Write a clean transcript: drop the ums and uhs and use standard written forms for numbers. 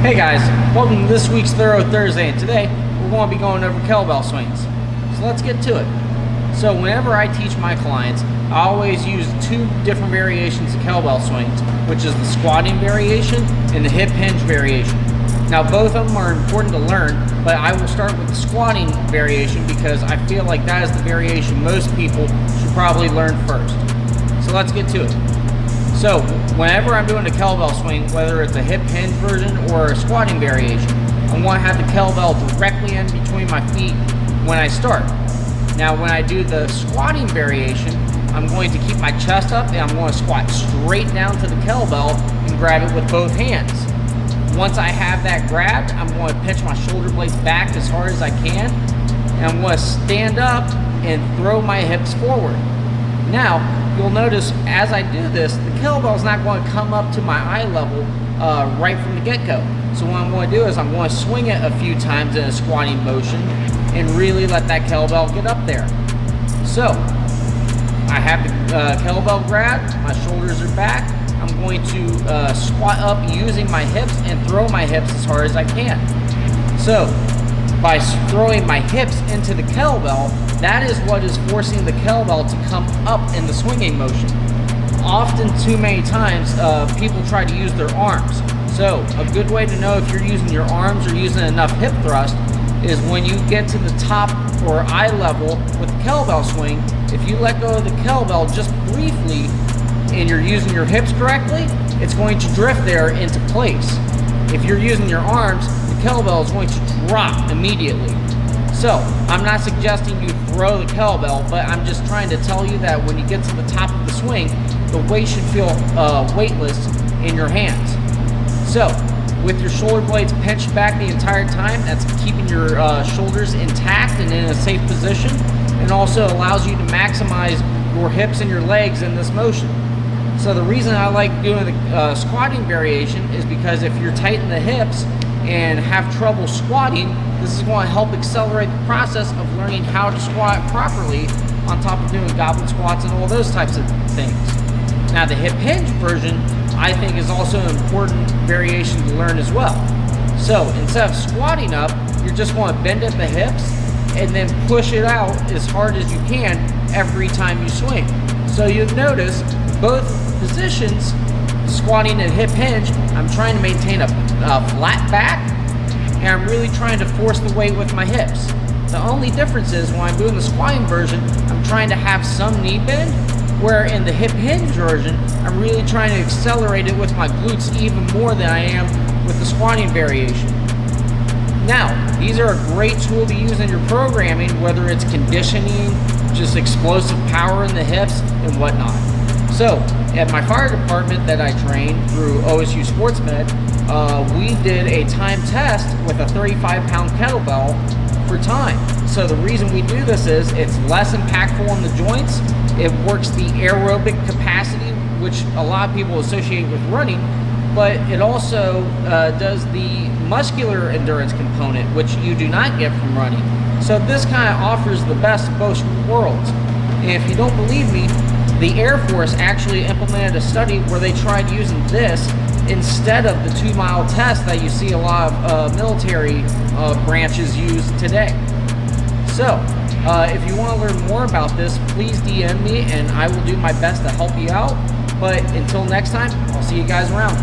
Hey guys, welcome to this week's Thorough Thursday, and today we're going to be going over kettlebell swings. So let's get to it. So whenever I teach my clients, I always use two different variations of kettlebell swings, which is the squatting variation and the hip hinge variation. Now both of them are important to learn, but I will start with the squatting variation because I feel like that is the variation most people should probably learn first. So let's get to it. So whenever I'm doing a kettlebell swing, whether it's a hip hinge version or a squatting variation, I want to have the kettlebell directly in between my feet when I start. Now when I do the squatting variation, I'm going to keep my chest up and I'm going to squat straight down to the kettlebell and grab it with both hands. Once I have that grabbed, I'm going to pinch my shoulder blades back as hard as I can, and I'm going to stand up and throw my hips forward. Now, you'll notice as I do this, the kettlebell is not going to come up to my eye level right from the get-go. So what I'm going to do is I'm going to swing it a few times in a squatting motion and really let that kettlebell get up there. So, I have the kettlebell grabbed, my shoulders are back. I'm going to squat up using my hips and throw my hips as hard as I can. So, by throwing my hips into the kettlebell, that is what is forcing the kettlebell to come up in the swinging motion. Often, too many times, people try to use their arms. So, a good way to know if you're using your arms or using enough hip thrust is when you get to the top or eye level with the kettlebell swing, if you let go of the kettlebell just briefly and you're using your hips correctly, it's going to drift there into place. If you're using your arms, the kettlebell is going to drop immediately. So, I'm not suggesting you throw the kettlebell, but I'm just trying to tell you that when you get to the top of the swing, the weight should feel weightless in your hands. So, with your shoulder blades pinched back the entire time, that's keeping your shoulders intact and in a safe position, and also allows you to maximize your hips and your legs in this motion. So the reason I like doing the squatting variation is because if you're tight in the hips and have trouble squatting, this is going to help accelerate the process of learning how to squat properly on top of doing goblet squats and all those types of things. Now the hip hinge version I think is also an important variation to learn as well. So instead of squatting up, you're just going to bend at the hips and then push it out as hard as you can every time you swing. So you'll notice both positions, squatting and hip hinge, I'm trying to maintain a flat back, and I'm really trying to force the weight with my hips. The only difference is when I'm doing the squatting version, I'm trying to have some knee bend, where in the hip hinge version, I'm really trying to accelerate it with my glutes even more than I am with the squatting variation. Now, these are a great tool to use in your programming, whether it's conditioning, just explosive power in the hips, and whatnot. So, at my fire department that I trained through OSU Sports Med, we did a time test with a 35-pound kettlebell for time. So the reason we do this is it's less impactful on the joints, it works the aerobic capacity, which a lot of people associate with running, but it also does the muscular endurance component, which you do not get from running. So this kind of offers the best of both worlds. And if you don't believe me, the Air Force actually implemented a study where they tried using this instead of the 2-mile test that you see a lot of military branches use today. So, if you want to learn more about this, please DM me and I will do my best to help you out. But until next time, I'll see you guys around.